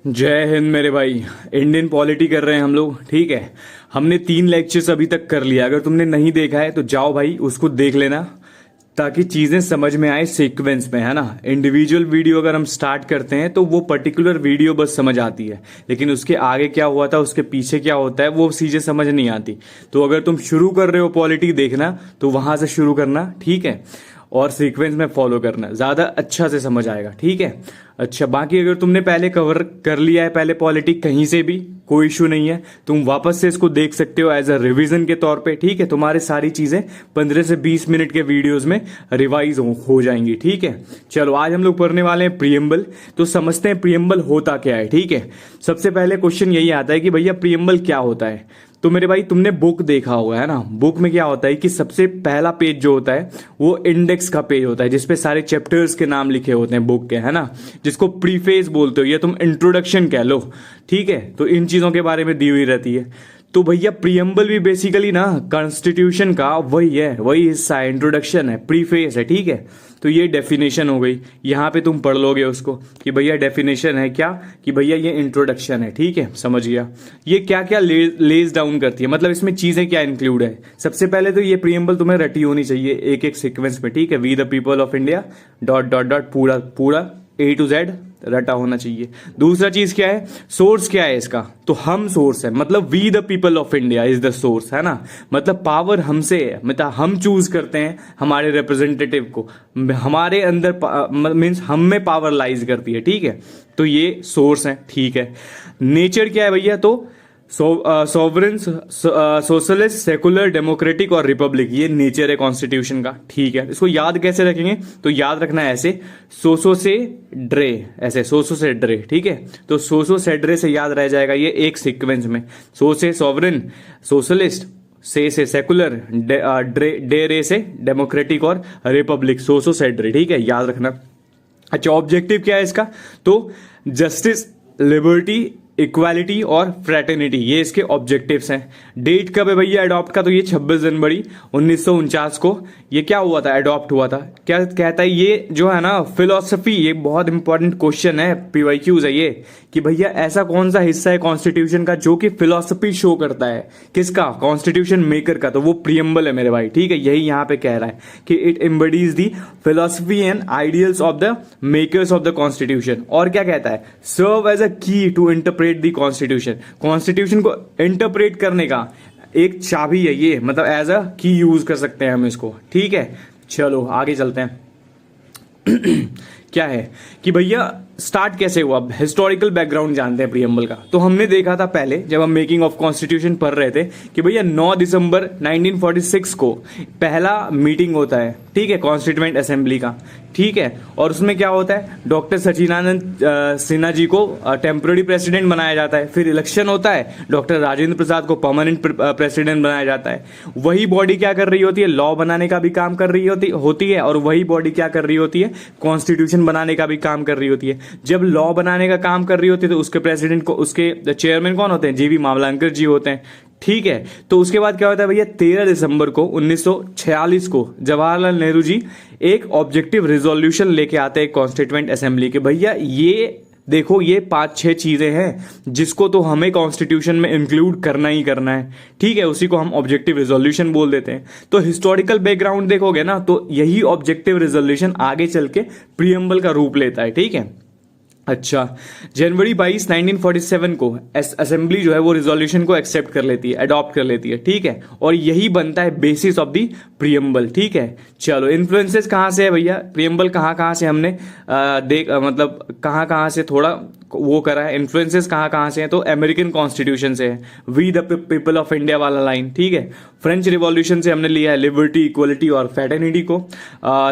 जय हिंद मेरे भाई। इंडियन पॉलिटी कर रहे हैं हम लोग, ठीक है। हमने 3 लेक्चर्स अभी तक कर लिया। अगर तुमने नहीं देखा है तो जाओ भाई उसको देख लेना, ताकि चीजें समझ में आए सीक्वेंस में, है ना। इंडिविजुअल वीडियो अगर हम स्टार्ट करते हैं तो वो पर्टिकुलर वीडियो बस समझ आती है, लेकिन उसके आगे क्या हुआ था, उसके पीछे क्या होता है, वो चीजें समझ नहीं आती। तो अगर तुम शुरू कर रहे हो पॉलिटी देखना तो वहां से शुरू करना, ठीक है, और सीक्वेंस में फॉलो करना, ज्यादा अच्छा से समझ आएगा, ठीक है। अच्छा, बाकी अगर तुमने पहले कवर कर लिया है पहले पॉलिटी कहीं से भी, कोई इशू नहीं है, तुम वापस से इसको देख सकते हो एज अ रिवीजन के तौर पे, ठीक है। तुम्हारी सारी चीजें 15 से 20 मिनट के वीडियोस में रिवाइज हो जाएंगी, ठीक है। चलो आज हम लोग पढ़ने वाले हैं प्रीएम्बल। तो समझते हैं प्रीएम्बल होता क्या है, ठीक है। सबसे पहले क्वेश्चन यही आता है कि भैया प्रीएम्बल क्या होता है। तो मेरे भाई तुमने बुक देखा होगा, है ना। बुक में क्या होता है कि सबसे पहला पेज जो होता है वो इंडेक्स का पेज होता है, जिसपे सारे चैप्टर्स के नाम लिखे होते हैं बुक के, है ना, जिसको प्रीफेस बोलते हो या तुम इंट्रोडक्शन कह लो, ठीक है। तो इन चीजों के बारे में दी हुई रहती है। तो भैया प्रीएम्बल भी बेसिकली ना कॉन्स्टिट्यूशन का वही है, वही हिस्सा है, इंट्रोडक्शन है, प्रीफेस है, ठीक है। तो ये डेफिनेशन हो गई, यहाँ पे तुम पढ़ लोगे उसको कि भैया डेफिनेशन है क्या, कि भैया ये इंट्रोडक्शन है, ठीक है, समझ गया। ये क्या क्या लेज डाउन करती है, मतलब इसमें चीजें क्या इंक्लूड है। सबसे पहले तो ये प्रीएम्बल तुम्हें रटी होनी चाहिए एक एक सीक्वेंस में, ठीक है। We the people of India dot dot dot, पूरा पूरा A to Z रटा होना चाहिए। दूसरा चीज क्या है, सोर्स क्या है इसका, तो हम सोर्स है, मतलब we the people of India is the source, है ना। मतलब पावर हमसे है, मतलब हम चूज करते हैं हमारे रिप्रेजेंटेटिव को, हमारे अंदर मीन्स हम में पावर लाइज करती है, ठीक है। तो ये सोर्स है, ठीक है। नेचर क्या है भैया, तो सॉवरेन, सोशलिस्ट, सेकुलर, डेमोक्रेटिक और रिपब्लिक, ये नेचर है कॉन्स्टिट्यूशन का, ठीक है। इसको याद कैसे रखेंगे, तो याद रखना है ऐसे, सोसो से ड्रे, ऐसे सोसो से ड्रे, ठीक है। तो सोसो से ड्रे से याद रह जाएगा ये एक सीक्वेंस में, सो से सॉवरेन, सोशलिस्ट, से सेकुलर, डे रे से डेमोक्रेटिक और रिपब्लिक, सोसो से ड्रे, ठीक है, याद रखना। अच्छा, ऑब्जेक्टिव क्या है इसका, तो जस्टिस, लिबर्टी, इक्वालिटी और फ्रेटर्निटी, ये इसके ऑब्जेक्टिव्स हैं। डेट कब है भैया अडॉप्ट का, तो ये 26 जनवरी 1949 को ये क्या हुआ था, अडॉप्ट हुआ था। क्या कहता है ये जो है ना फिलोसफी, ये बहुत इंपॉर्टेंट क्वेश्चन है, पीवाईक्यूज है ये, कि भैया ऐसा कौन सा हिस्सा है कॉन्स्टिट्यूशन का जो कि फिलोसफी शो करता है, किसका, कॉन्स्टिट्यूशन मेकर का, तो वो प्रीएम्बल है मेरे भाई, ठीक है। यही यहाँ पे कह रहा है कि it embodies the philosophy and ideals of the makers of the constitution. और क्या कहता है, serve as a key to interpret the constitution, constitution को इंटरप्रेट करने का एक चाबी है ये, मतलब एज अ की यूज कर सकते हैं हम इसको, ठीक है। चलो आगे चलते हैं। क्या है कि भैया स्टार्ट कैसे हुआ, हिस्टोरिकल बैकग्राउंड जानते हैं प्रीएम्बल का। तो हमने देखा था पहले जब हम मेकिंग ऑफ कॉन्स्टिट्यूशन पढ़ रहे थे कि भैया 9 दिसंबर 1946 को पहला मीटिंग होता है, ठीक है, कॉन्स्टिट्यूएंट असेंबली का, ठीक है। और उसमें क्या होता है, डॉक्टर सचिदानंद सिन्हा जी को टेम्पररी प्रेसिडेंट बनाया जाता है। फिर इलेक्शन होता है, डॉक्टर राजेंद्र प्रसाद को परमानेंट प्रेसिडेंट बनाया जाता है। वही बॉडी क्या कर रही होती है, लॉ बनाने का भी काम कर रही होती है, और वही बॉडी क्या कर रही होती है, कॉन्स्टिट्यूशन बनाने का भी काम कर रही होती है। जब लॉ बनाने का काम कर रही होती है तो उसके प्रेसिडेंट को, उसके चेयरमैन कौन होते हैं, जीवी मावलंकर जी होते हैं, ठीक है। तो उसके बाद क्या होता है भैया, 13 दिसंबर को 1946 को जवाहरलाल नेहरू जी एक ऑब्जेक्टिव रिजोल्यूशन लेके आते हैं कॉन्स्टिट्यूएंट असेंबली के। भैया ये देखो, ये 5-6 चीजें हैं जिसको तो हमें कॉन्स्टिट्यूशन में इंक्लूड करना ही करना है, ठीक है। उसी को हम ऑब्जेक्टिव रिजोल्यूशन बोल देते हैं। तो हिस्टोरिकल बैकग्राउंड देखोगे ना, तो यही ऑब्जेक्टिव रिजोल्यूशन आगे चल के प्रीएम्बल का रूप लेता है, ठीक है। अच्छा, जनवरी 22, 1947 को असेंबली जो है वो रिजोल्यूशन को एक्सेप्ट कर लेती है, अडॉप्ट कर लेती है, ठीक है। और यही बनता है बेसिस ऑफ दी प्रीएम्बल, ठीक है। चलो, इन्फ्लुएंसेस कहाँ से है भैया, प्रीएम्बल कहाँ कहाँ से हमने मतलब कहाँ कहाँ से थोड़ा वो करा है, इन्फ्लुएंसेस कहाँ कहाँ से हैं, तो अमेरिकन कॉन्स्टिट्यूशन से है, we the people of India वाला लाइन, ठीक है। फ्रेंच रिवॉल्यूशन से हमने लिया है लिबर्टी, इक्वलिटी और फ्रेटर्निटी को।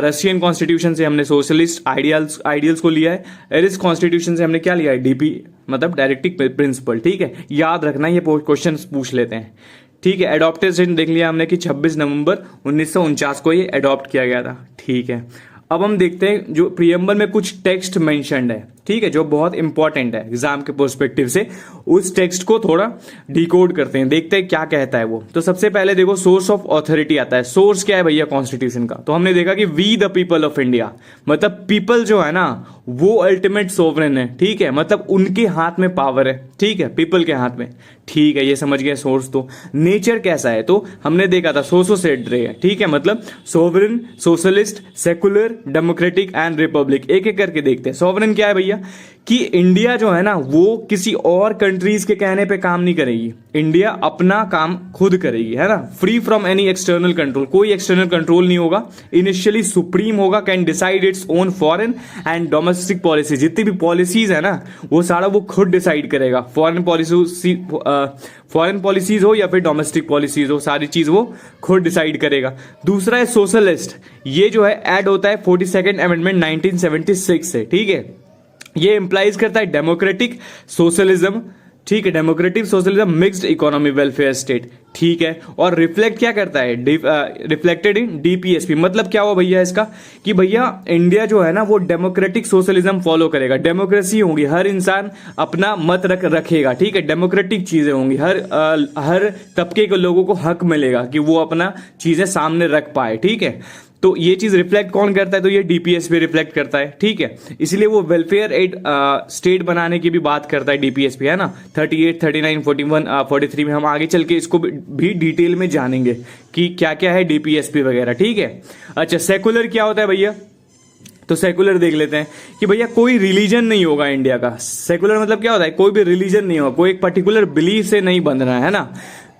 रशियन कॉन्स्टिट्यूशन से हमने सोशलिस्ट आइडियल्स को लिया है। एरिस कॉन्स्टिट्यूशन से हमने क्या लिया है, डीपी, मतलब डायरेक्टिव प्रिंसिपल, ठीक है। याद रखना, ये क्वेश्चन पूछ लेते हैं, ठीक है। एडॉप्टेशन देख लिया हमने कि 26 नवंबर 1949 को ये अडॉप्ट किया गया था, ठीक है। अब हम देखते हैं जो प्रीएम्बल में कुछ टेक्स्ट मेंशन्ड है, ठीक है, जो बहुत इंपॉर्टेंट है एग्जाम के पर्सपेक्टिव से। उस टेक्स्ट को थोड़ा डिकोड करते हैं, देखते हैं क्या कहता है वो। तो सबसे पहले देखो सोर्स ऑफ ऑथोरिटी आता है। सोर्स क्या है भैया कॉन्स्टिट्यूशन का? तो हमने देखा कि we the people of India, मतलब पीपल जो है ना वो अल्टीमेट सोवरेन है, ठीक है, मतलब उनके हाथ में पावर है, ठीक है, पीपल के हाथ में, ठीक है, ये समझ गए सोर्स। तो नेचर कैसा है? तो हमने देखा था सोसो सेड रे है, ठीक है, मतलब sovereign, socialist, secular, democratic and Republic. एक एक करके देखते हैं। सोवरेन क्या है भैया? कि इंडिया जो है ना वो किसी और कंट्रीज के कहने पे काम नहीं करेगी, इंडिया अपना काम खुद करेगी, है ना, free from any external control, कोई एक्सटर्नल कंट्रोल नहीं होगा, इनिशियली सुप्रीम होगा, can decide its own foreign and domestic policy, जितनी भी पॉलिसीज है ना वो सारा वो खुद डिसाइड करेगा, फॉरेन पॉलिसीज हो या फिर डोमेस्टिक पॉलिसीज हो, सारी चीज वो खुद डिसाइड करेगा। दूसरा है सोशलिस्ट, ये जो है ऐड होता है 42nd अमेंडमेंट 1976 से, ठीक है, ये इंप्लाइज करता है डेमोक्रेटिक सोशलिज्म, ठीक है, democratic socialism, mixed economy, welfare state, ठीक है। और रिफ्लेक्ट क्या करता है? रिफ्लेक्टेड इन डीपीएसपी, मतलब क्या हुआ भैया इसका कि भैया इंडिया जो है ना वो डेमोक्रेटिक सोशलिज्म फॉलो करेगा, डेमोक्रेसी होगी, हर इंसान अपना मत रखेगा, ठीक है, डेमोक्रेटिक चीजें होंगी, हर तबके के लोगों को हक मिलेगा कि वो अपना चीजें सामने रख पाए, ठीक है। तो ये चीज रिफ्लेक्ट कौन करता है? तो ये डीपीएस पे रिफ्लेक्ट करता है, ठीक है, इसलिए वो वेलफेयर एड स्टेट बनाने की भी बात करता है डीपीएसपी, है ना। 38, 39, 41, 43 में हम आगे चल के इसको भी डिटेल में जानेंगे कि क्या क्या है डीपीएसपी वगैरह, ठीक है। अच्छा, सेकुलर क्या होता है भैया? तो सेकुलर देख लेते हैं कि भैया कोई रिलीजन नहीं होगा इंडिया का। सेकुलर मतलब क्या होता है? कोई भी रिलीजन नहीं होगा, कोई एक पर्टिकुलर बिलीफ से नहीं बंधना है ना।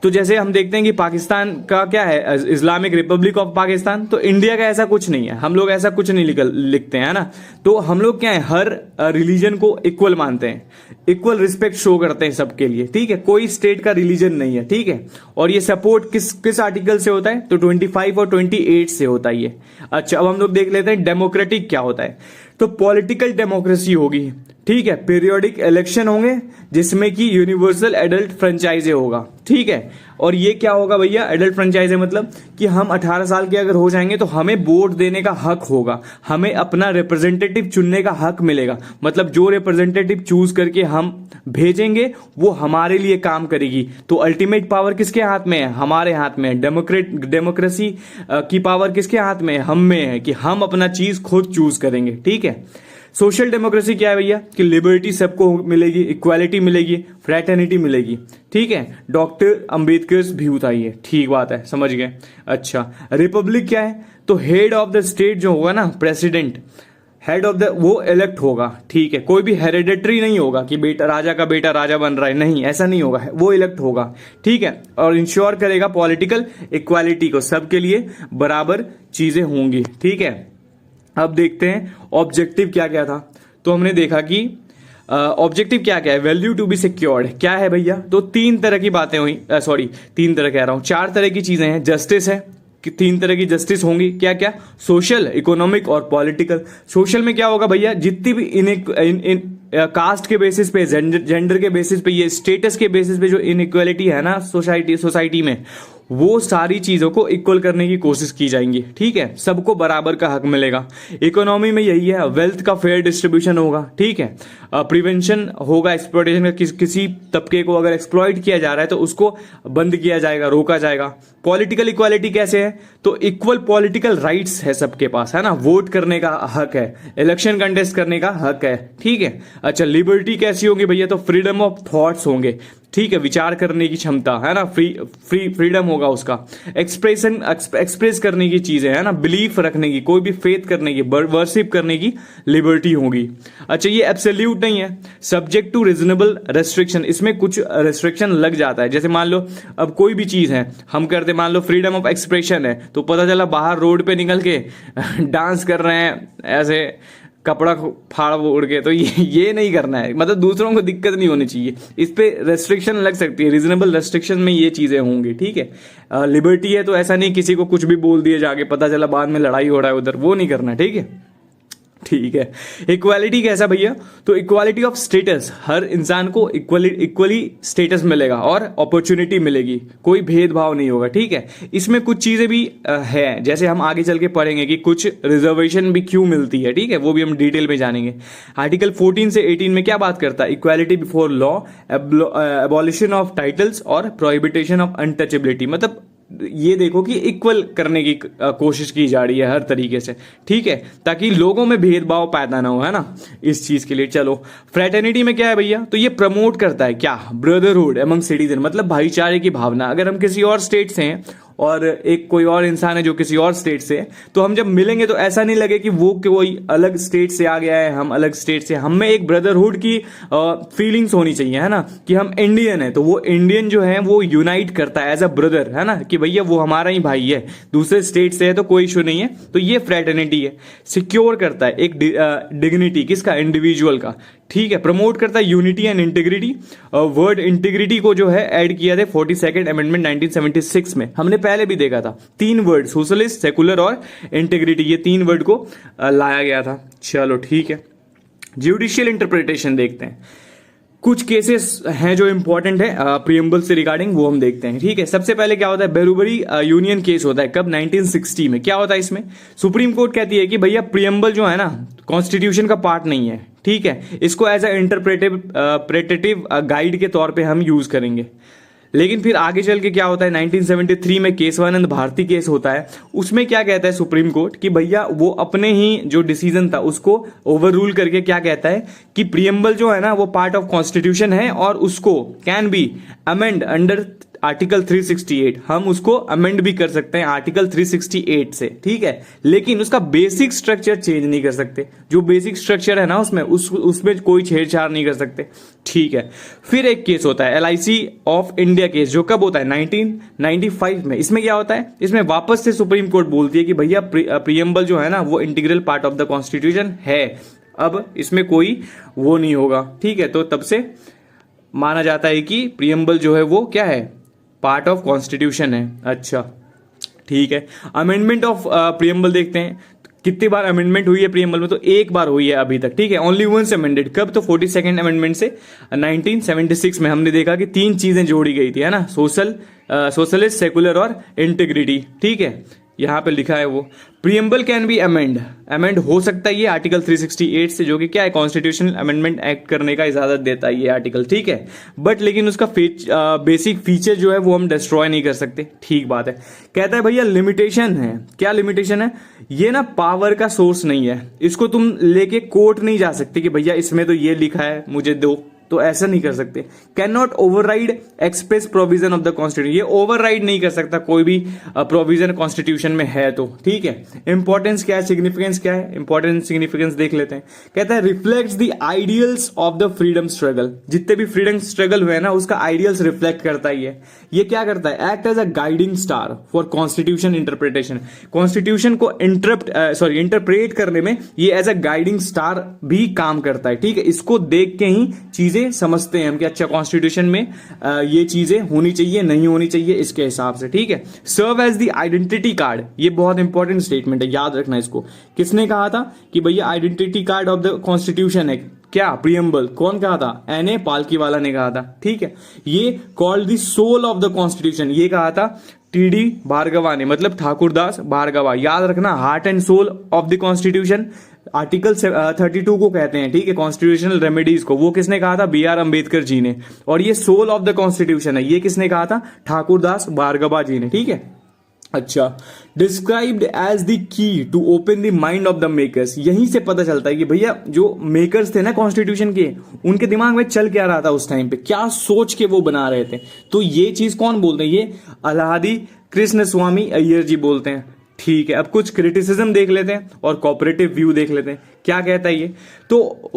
तो जैसे हम देखते हैं कि पाकिस्तान का क्या है, इस्लामिक रिपब्लिक ऑफ पाकिस्तान, तो इंडिया का ऐसा कुछ नहीं है, हम लोग ऐसा कुछ नहीं लिखते हैं, है ना। तो हम लोग क्या है, हर रिलीजन को इक्वल मानते हैं, इक्वल रिस्पेक्ट शो करते हैं सबके लिए, ठीक है, कोई स्टेट का रिलीजन नहीं है, ठीक है। और ये सपोर्ट किस आर्टिकल से होता है? तो 25 और 28 से होता है ये। अच्छा, अब हम लोग देख लेते हैं डेमोक्रेटिक क्या होता है। तो पॉलिटिकल डेमोक्रेसी होगी, ठीक है, पीरियोडिक इलेक्शन होंगे जिसमें कि यूनिवर्सल एडल्ट फ्रेंचाइजे होगा, ठीक है। और ये क्या होगा भैया? एडल्ट फ्रेंचाइजे मतलब कि हम 18 साल के अगर हो जाएंगे तो हमें वोट देने का हक होगा, हमें अपना रिप्रेजेंटेटिव चुनने का हक मिलेगा, मतलब जो रिप्रेजेंटेटिव चूज करके हम भेजेंगे वो हमारे लिए काम करेगी। तो अल्टीमेट पावर किसके हाथ में है? हमारे हाथ में है। डेमोक्रेसी की पावर किसके हाथ में है? हम में है कि हम अपना चीज खुद चूज करेंगे, ठीक है। सोशल डेमोक्रेसी क्या है भैया? कि लिबर्टी सबको मिलेगी, इक्वालिटी मिलेगी, फ्रेटर्निटी मिलेगी, ठीक है। डॉक्टर अंबेडकर व्यू था ये, ठीक बात है, समझ गए। अच्छा, रिपब्लिक क्या है? तो हेड ऑफ द स्टेट जो होगा ना, प्रेसिडेंट, हेड ऑफ द, वो इलेक्ट होगा, ठीक है, कोई भी हेरिडेटरी नहीं होगा कि बेटा राजा का बेटा राजा बन रहा है, नहीं, ऐसा नहीं होगा, वो इलेक्ट होगा, ठीक है। और इंश्योर करेगा पॉलिटिकल इक्वालिटी को, सबके लिए बराबर चीजें होंगी, ठीक है। अब देखते हैं ऑब्जेक्टिव क्या क्या था। तो हमने देखा कि ऑब्जेक्टिव क्या क्या है? वैल्यू टू बी सिक्योर्ड क्या है भैया? तो तीन तरह की बातें हुई, तीन तरह कह रहा हूं, चार तरह की चीजें हैं। जस्टिस है कि तीन तरह की जस्टिस होंगी, क्या क्या? सोशल, इकोनॉमिक और पॉलिटिकल। सोशल में क्या होगा भैया? जितनी भी कास्ट के बेसिस पे, जेंडर के बेसिस पे, ये स्टेटस के बेसिस पे जो इनइक्वालिटी है ना सोसाइटी में, वो सारी चीजों को इक्वल करने की कोशिश की जाएंगी, ठीक है, सबको बराबर का हक मिलेगा। इकोनॉमी में यही है, वेल्थ का फेयर डिस्ट्रीब्यूशन होगा, ठीक है, प्रिवेंशन होगा एक्सप्लॉयटेशन का, किसी तबके को अगर एक्सप्लॉइट किया जा रहा है तो उसको बंद किया जाएगा, रोका जाएगा। पॉलिटिकल इक्वालिटी कैसे है? तो इक्वल पॉलिटिकल राइट्स है सबके पास, है ना, वोट करने का हक है, इलेक्शन कंटेस्ट करने का हक है, ठीक है। अच्छा, लिबर्टी कैसी होगी भैया? तो फ्रीडम ऑफ थॉट्स होंगे, ठीक है, विचार करने की क्षमता, है ना, फ्रीडम होगा उसका, एक्सप्रेस करने की चीजें, है ना, बिलीफ रखने की, कोई भी फेथ करने की, वर्शिप करने की लिबर्टी होगी। अच्छा, ये एब्सोल्यूट नहीं है, सब्जेक्ट टू रीजनेबल रेस्ट्रिक्शन, इसमें कुछ रेस्ट्रिक्शन लग जाता है। जैसे मान लो अब कोई भी चीज है हम करते, मान लो फ्रीडम ऑफ एक्सप्रेशन है, तो पता चला बाहर रोड पे निकल के डांस कर रहे हैं ऐसे कपड़ा फाड़ उड़ के, तो ये नहीं करना है, मतलब दूसरों को दिक्कत नहीं होनी चाहिए, इस पे रेस्ट्रिक्शन लग सकती है, रीजनेबल रेस्ट्रिक्शन में ये चीजें होंगी, ठीक है। लिबर्टी है तो ऐसा नहीं किसी को कुछ भी बोल दिए जाके, पता चला बाद में लड़ाई हो रहा है उधर, वो नहीं करना, ठीक है। ठीक है। इक्वालिटी कैसा भैया? तो इक्वालिटी ऑफ स्टेटस, हर इंसान को इक्वली स्टेटस मिलेगा और अपॉर्चुनिटी मिलेगी, कोई भेदभाव नहीं होगा। ठीक है, इसमें कुछ चीजें भी है, जैसे हम आगे चल के पढ़ेंगे कि कुछ रिजर्वेशन भी क्यों मिलती है। ठीक है, वो भी हम डिटेल में जानेंगे। आर्टिकल 14 से 18 में क्या बात करता है? Equality before law, abolition of titles और प्रोहिबिटेशन ऑफ अनटचेबिलिटी। मतलब ये देखो कि इक्वल करने की कोशिश की जा रही है हर तरीके से। ठीक है, ताकि लोगों में भेदभाव पैदा ना हो, है ना, इस चीज के लिए। चलो, फ्रेटर्निटी में क्या है भैया? तो ये प्रमोट करता है क्या? ब्रदरहुड एमंग सिटीजन, मतलब भाईचारे की भावना। अगर हम किसी और स्टेट से हैं और एक कोई और इंसान है जो किसी और स्टेट से है, तो हम जब मिलेंगे तो ऐसा नहीं लगे कि वो कोई अलग स्टेट से आ गया है, हम अलग स्टेट से। हम में एक ब्रदरहुड की फीलिंग्स होनी चाहिए, है ना, कि हम इंडियन है तो वो इंडियन जो है वो यूनाइट करता है एज अ ब्रदर, है ना, कि भैया वो हमारा ही भाई है, दूसरे स्टेट से है तो कोई इशू नहीं है। तो ये फ्रेटर्निटी है। सिक्योर करता है एक डिग्निटी, किसका? इंडिविजुअल का। ठीक है, प्रमोट करता है unity and integrity. Word integrity को जो है ऐड किया था 42nd अमेंडमेंट 1976 में। हमने पहले भी देखा था, 3 वर्ड, सोशलिस्ट, सेकुलर और इंटीग्रिटी, ये 3 वर्ड को लाया गया था। चलो ठीक है, ज्यूडिशियल इंटरप्रिटेशन देखते हैं। कुछ केसेस हैं जो इंपॉर्टेंट है प्रियम्बल से रिगार्डिंग, वो हम देखते हैं। ठीक है, सबसे पहले क्या होता है? बेरुबरी यूनियन केस होता है। कब? 1960 में। क्या होता है इसमें? सुप्रीम कोर्ट कहती है कि भैया प्रियम्बल जो है ना कॉन्स्टिट्यूशन का पार्ट नहीं है। ठीक है, इसको एज अ इंटरप्रेटिव गाइड के तौर पे हम यूज करेंगे। लेकिन फिर आगे चल के क्या होता है? 1973 में केशवानंद भारती केस होता है। उसमें क्या कहता है सुप्रीम कोर्ट कि भैया वो अपने ही जो डिसीजन था उसको ओवर रूल करके क्या कहता है कि प्रियम्बल जो है ना वो पार्ट ऑफ कॉन्स्टिट्यूशन है और उसको can be amend under article 368। हम उसको अमेंड भी कर सकते हैं आर्टिकल 368 से। ठीक है, लेकिन उसका बेसिक स्ट्रक्चर चेंज नहीं कर सकते। जो बेसिक स्ट्रक्चर है ना उसमें कोई छेड़छाड़ नहीं कर सकते। ठीक है, फिर एक केस होता है LIC ऑफ इंडिया केस, जो कब होता है? 1995 में। इसमें क्या होता है? इसमें वापस से सुप्रीम कोर्ट बोलती है कि भैया प्रियम्बल जो है ना वो integral part of the constitution है, अब इसमें कोई वो नहीं होगा। ठीक है, तो तब से माना जाता है कि प्रियम्बल जो है वो क्या है? पार्ट ऑफ कॉन्स्टिट्यूशन है। अच्छा ठीक है, अमेंडमेंट ऑफ प्रियम्बल देखते हैं। कितनी बार अमेंडमेंट हुई है प्रियम्बल में? तो एक बार हुई है अभी तक। ठीक है, ओनली वंस अमेंडेड। कब? तो 42nd अमेंडमेंट से 1976 में हमने देखा कि 3 चीजें जोड़ी गई थी, है ना, सोशलिस्ट, सेकुलर और इंटीग्रिटी। ठीक है, यहां पे लिखा है वो प्रियम्बल कैन बी अमेंड हो सकता है ये आर्टिकल 368 से, जो कि क्या है? कॉन्स्टिट्यूशनल अमेंडमेंट एक्ट करने का इजाजत देता है ये आर्टिकल। ठीक है, बट लेकिन उसका बेसिक फीचर जो है वो हम डिस्ट्रॉय नहीं कर सकते। ठीक बात है। कहता है भैया लिमिटेशन है। क्या लिमिटेशन है? ये ना पावर का सोर्स नहीं है, इसको तुम लेके कोर्ट नहीं जा सकते कि भैया इसमें तो ये लिखा है मुझे दो, तो ऐसा नहीं कर सकते। Can not override express provision of the constitution, ये ओवरराइड नहीं कर सकता कोई भी प्रोविजन कॉन्स्टिट्यूशन में है तो। ठीक है, इंपॉर्टेंस क्या है, सिग्निफिकेंस क्या है? इंपॉर्टेंस सिग्निफिकेंस देख लेते हैं। कहता है reflects the ideals of the freedom struggle. जितने भी फ्रीडम स्ट्रगल हुए ना उसका आइडियल्स रिफ्लेक्ट करता ही है। ये क्या करता है? Act as a guiding star for constitution interpretation. Constitution को इंटरप्रेट करने में ये एज अ गाइडिंग स्टार भी काम करता है। ठीक है, इसको देख के ही चीजें समझते हैं हम कि अच्छा कॉन्स्टिट्यूशन में ये चीजें होनी चाहिए, नहीं होनी चाहिए, इसके हिसाब से। ठीक है, serve as the identity card. ये बहुत इंपॉर्टेंट स्टेटमेंट है, याद रखना इसको। किसने कहा था कि भैया identity card of the constitution है? क्या? प्रियम्बल। कौन कहा था? NA पालकीवाला ने कहा था। ठीक है, ये called the soul of the constitution, ये कहा था TD भार्गवा ने, मतलब ठाकुरदास भार्गवा। याद रखना, heart and soul of the constitution article 32 को कहते हैं। ठीक है, कॉन्स्टिट्यूशनल रेमेडीज को। वो किसने कहा था? BR अम्बेडकर जी ने। और ये सोल ऑफ द कॉन्स्टिट्यूशन है, ये किसने कहा था? ठाकुरदास भार्गवा जी ने। ठीक है, अच्छा, described as the key to open the mind of the makers. यहीं से पता चलता है कि भैया जो मेकर्स थे ना कॉन्स्टिट्यूशन के, उनके दिमाग में चल क्या रहा था उस टाइम पे, क्या सोच के वो बना रहे थे। तो ये चीज कौन बोलते हैं? ये अलाहादी कृष्ण स्वामी अय्यर जी बोलते हैं। ठीक है, अब कुछ क्रिटिसिज्म देख लेते हैं और कॉपरेटिव व्यू देख लेते हैं। क्या कहता है ये? तो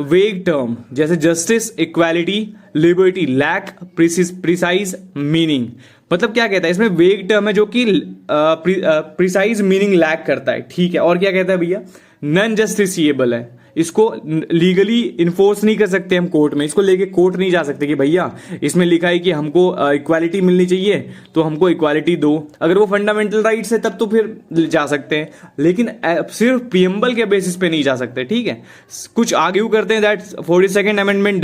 वेग टर्म जैसे justice, equality, liberty lack precise meaning. मतलब क्या कहता है? इसमें वेग टर्म है जो कि प्रिसाइज मीनिंग लैक करता है। ठीक है, और क्या कहता है भैया? नॉन जस्टिसिएबल है। इसको लीगली इन्फोर्स नहीं कर सकते हम कोर्ट में, इसको लेके कोर्ट नहीं जा सकते कि भैया इसमें लिखा है कि हमको इक्वालिटी मिलनी चाहिए तो हमको इक्वालिटी दो। अगर वो फंडामेंटल राइट्स है तब तो फिर जा सकते हैं, लेकिन सिर्फ प्रीएम्बल के बेसिस पे नहीं जा सकते, ठीक है। कुछ आर्ग्यू करते हैं that 42nd amendment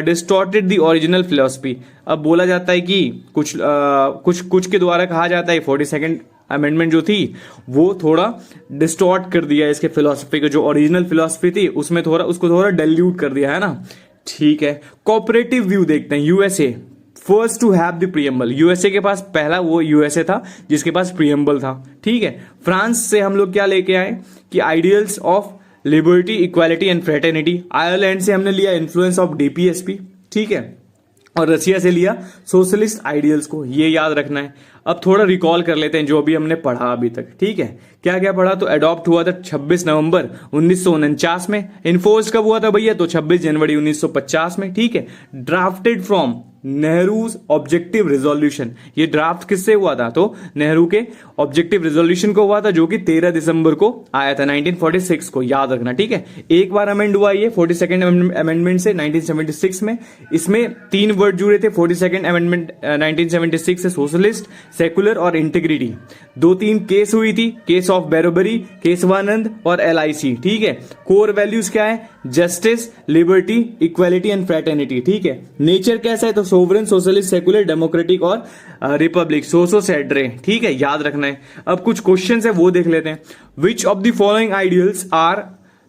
distorted the original philosophy. अब बोला जाता है कि कुछ के द्वारा कहा जाता है 42nd अमेंडमेंट जो थी वो थोड़ा डिस्टॉर्ट कर दिया इसके फिलॉसफी को, जो ओरिजिनल फिलॉसफी थी उसमें उसको थोड़ा डाइल्यूट कर दिया है ना, ठीक है। कोऑपरेटिव व्यू देखते हैं। USA first to have the preamble, USA के पास पहला वो यूएसए था जिसके पास प्रीएम्बल था, ठीक है। फ्रांस से हम लोग क्या लेके आए कि ideals of liberty, equality and fraternity. Ireland से हमने लिया इन्फ्लुएंस ऑफ डीपीएसपी, ठीक है। और रसिया से लिया सोशलिस्ट आइडियल्स को, ये याद रखना है। अब थोड़ा रिकॉल कर लेते हैं जो भी हमने पढ़ा अभी तक, ठीक है। क्या क्या पढ़ा, तो अडॉप्ट हुआ था 26 नवंबर 1949 में। इन्फोर्स कब हुआ था भैया, तो 26 जनवरी 1950 में, ठीक है। Drafted from Nehru's objective resolution, ये ड्राफ्ट किससे हुआ था, तो नेहरू के ऑब्जेक्टिव रिजोल्यूशन को हुआ था, जो कि 13 दिसंबर को आया था 1946 को, याद रखना, ठीक है। एक बार अमेंड हुआ ये 42nd अमेंडमेंट से 1976 में। इसमें 3 वर्ड जुड़े थे 42nd अमेंडमेंट 1976 से, सोशलिस्ट, सेकुलर और इंटीग्रिटी। 2-3 केस हुई थी, केस ऑफ बेरोबरी, केशवानंद और एलआईसी, ठीक है। कोर वैल्यूज क्या है, justice, liberty, equality and fraternity, ठीक है। नेचर कैसा है, तो सोवरेन, सोशलिस्ट, सेकुलर, डेमोक्रेटिक और रिपब्लिक, सोसो सेड्रे, ठीक है, याद रखना है। अब कुछ क्वेश्चंस है वो देख लेते हैं। Which of the following ideals are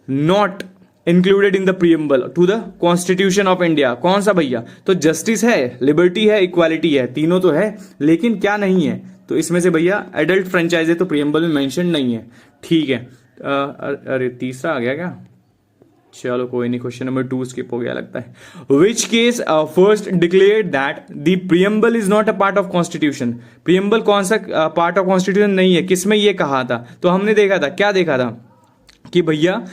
not included in the preamble to the constitution of India, कौन सा भैया, तो जस्टिस है, लिबर्टी है, इक्वालिटी है, तीनों तो है, लेकिन क्या नहीं है, तो इसमें से भैया एडल्ट फ्रेंचाइज है तो प्रीएम्बल में मेंशन नहीं है, ठीक है। अरे तीसरा आ गया क्या, चलो कोई नहीं, क्वेश्चन नंबर 2 स्किप हो गया लगता है। Which case first declare that the preamble is not a part of constitution, preamble कौन सा पार्ट ऑफ कॉन्स्टिट्यूशन नहीं है, किसमें ये कहा था, तो हमने देखा था, क्या देखा था कि भैया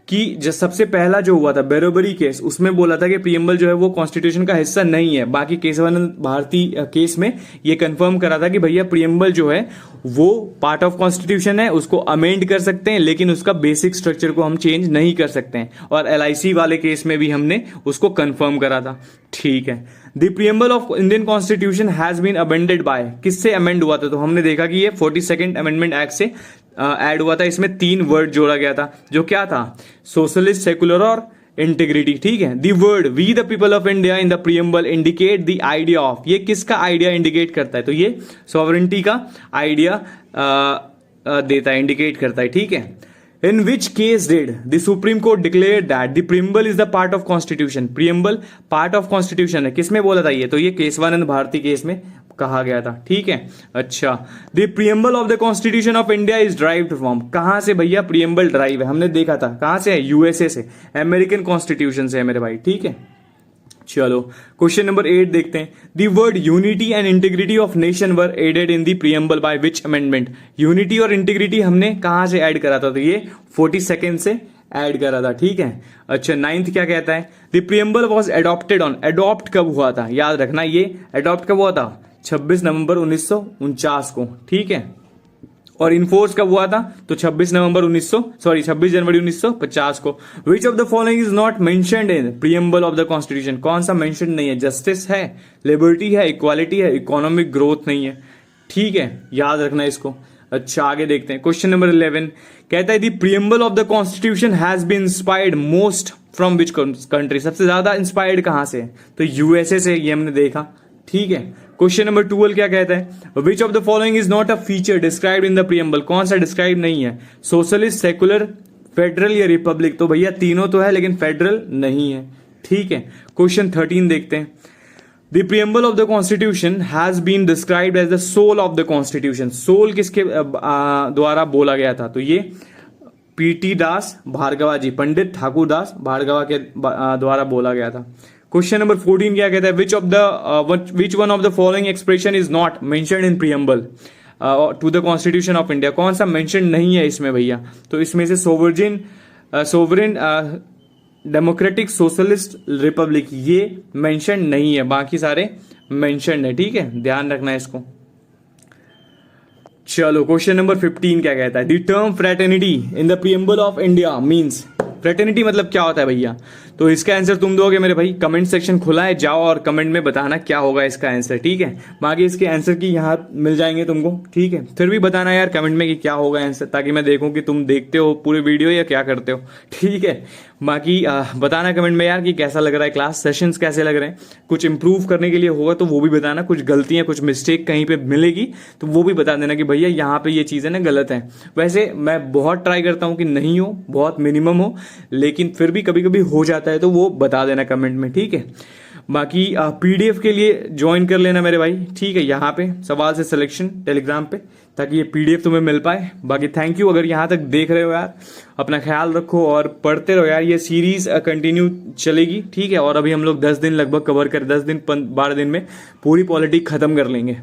कि जो सबसे पहला जो हुआ था बेरोबरी केस, उसमें बोला था कि प्रीएम्बल जो है वो कॉन्स्टिट्यूशन का हिस्सा नहीं है। बाकी केशवानंद भारती केस में ये कंफर्म करा था कि भैया प्रीएम्बल जो है वो पार्ट ऑफ कॉन्स्टिट्यूशन है, उसको अमेंड कर सकते हैं, लेकिन उसका बेसिक स्ट्रक्चर को हम चेंज नहीं कर सकते हैं। और एलआईसी वाले केस में भी हमने उसको कंफर्म करा था, ठीक है। The preamble of Indian constitution has been amended by, किससे अमेंड हुआ था, तो हमने देखा कि ये 42nd अमेंडमेंट एक्ट से ऐड हुआ था। इसमें 3 वर्ड जोड़ा गया था, जो क्या था, सोशलिस्ट, सेकुलर और इंटीग्रिटी, ठीक है। The word we the people of India in the preamble indicate the idea of, ये किसका आइडिया इंडिकेट करता है, तो ये सॉवरेंटी का आइडिया देता है, इंडिकेट करता है, ठीक है। In which case did the supreme court declare that the preamble is the part of constitution, preamble part of constitution है, किसमें बोला था ये, तो ये केशवानंद भारती केस में कहा गया था, ठीक है। अच्छा, the preamble of the constitution of India is derived from, कहां से भैया प्रीएम्बल ड्राइव है, हमने देखा था, कहां से है, यूएसए से, अमेरिकन कॉन्स्टिट्यूशन से है मेरे भाई, ठीक है। चलो क्वेश्चन नंबर 8 देखते हैं। The word unity and integrity of nation were added in the preamble by which amendment, unity और इंटीग्रिटी हमने कहां से ऐड करा था, तो ये 42nd से ऐड करा था, ठीक है। अच्छा 9th क्या कहता है, the preamble was adopted on, adopt कब हुआ था, याद रखना, ये एडॉप्ट कब हुआ था, 26 नवंबर 1949 को, ठीक है। और इनफोर्स कब हुआ था, तो 26 जनवरी 1950 को। विच of the following is not mentioned in preamble of the constitution, कौन सा मेंशन नहीं है, जस्टिस है, लिबर्टी है, इक्वालिटी है, इकोनॉमिक ग्रोथ नहीं है, ठीक है, याद रखना इसको। अच्छा आगे देखते हैं, क्वेश्चन नंबर 11 कहता है the preamble of the constitution has been inspired most from which country, सबसे ज्यादा इंस्पायर्ड कहां से, तो यूएसए से, ये हमने देखा, ठीक है। क्वेश्चन नंबर 12 क्या कहता है, विच of the following is not a feature described in the preamble, कौन सा डिस्क्राइब नहीं है, सोशलिस्ट, सेकुलर, फेडरल या रिपब्लिक, तो भैया तीनों तो है लेकिन फेडरल नहीं है, ठीक है। क्वेश्चन 13 देखते हैं, the preamble of the constitution has been described as the soul of the constitution, soul किसके द्वारा बोला गया था, तो ये पीटी दास भार्गवा जी, पंडित ठाकुर दास भार्गवा के द्वारा बोला गया था। क्वेश्चन नंबर 14 क्या कहता है, which one of the following expression is not mentioned in preamble to the constitution of India, कौन सा मेंशन नहीं है इसमें भैया, तो इसमें से सोवरेन, डेमोक्रेटिक, सोशलिस्ट, रिपब्लिक, ये मेंशन नहीं है, बाकी सारे मेंशन है, ठीक है, ध्यान रखना है इसको। चलो क्वेश्चन नंबर 15 क्या कहता है, the term fraternity in the preamble of India means, fraternity मतलब क्या होता है भैया, तो इसका आंसर तुम दोगे मेरे भाई। कमेंट सेक्शन खुला है, जाओ और कमेंट में बताना क्या होगा इसका आंसर, ठीक है। बाकी इसके आंसर की यहाँ मिल जाएंगे तुमको, ठीक है। फिर भी बताना यार कमेंट में कि क्या होगा आंसर, ताकि मैं देखूं कि तुम देखते हो पूरे वीडियो या क्या करते हो, ठीक है। बाकी बताना कमेंट में यार कि कैसा लग रहा है क्लास, सेशंस कैसे लग रहे हैं। कुछ इंप्रूव करने के लिए होगा तो वो भी बताना, कुछ गलतियां कुछ मिस्टेक कहीं पे मिलेगी तो वो भी बता देना कि भैया यहाँ पे ये चीज़ें ना गलत है। वैसे मैं बहुत ट्राई करता हूँ कि नहीं हो, बहुत मिनिमम हो, लेकिन फिर भी कभी कभी हो जाता है तो वो बता देना कमेंट में, ठीक है। बाकी पीडीएफ के लिए ज्वाइन कर लेना मेरे भाई, ठीक है, यहाँ पे सवाल से सिलेक्शन टेलीग्राम पे, ताकि ये पीडीएफ तुम्हें मिल पाए। बाकी थैंक यू अगर यहाँ तक देख रहे हो यार, अपना ख्याल रखो और पढ़ते रहो यार। ये सीरीज कंटिन्यू चलेगी, ठीक है। और अभी हम लोग 10 दिन लगभग कवर कर, 10 दिन 12 दिन में पूरी पॉलिटी खत्म कर लेंगे।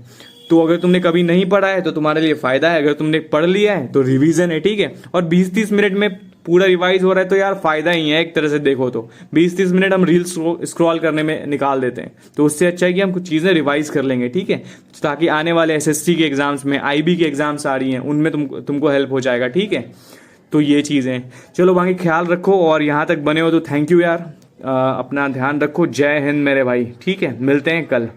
तो अगर तुमने कभी नहीं पढ़ा है तो तुम्हारे लिए फायदा है, अगर तुमने पढ़ लिया है तो रिवीजन है, ठीक है। और 20-30 मिनट में पूरा रिवाइज हो रहा है तो यार फायदा ही है एक तरह से देखो तो। 20-30 मिनट हम रील्स स्क्रॉल करने में निकाल देते हैं, तो उससे अच्छा है कि हम कुछ चीजें रिवाइज कर लेंगे, ठीक है। ताकि आने वाले एसएससी के एग्जाम्स में, आईबी के एग्जाम्स आ रही हैं, उनमें तुमको हेल्प हो जाएगा, ठीक है। तो ये चीजें, चलो बाकी ख्याल रखो, और यहाँ तक बने हो तो थैंक यू यार। अपना ध्यान रखो, जय हिंद मेरे भाई, ठीक है। मिलते हैं कल।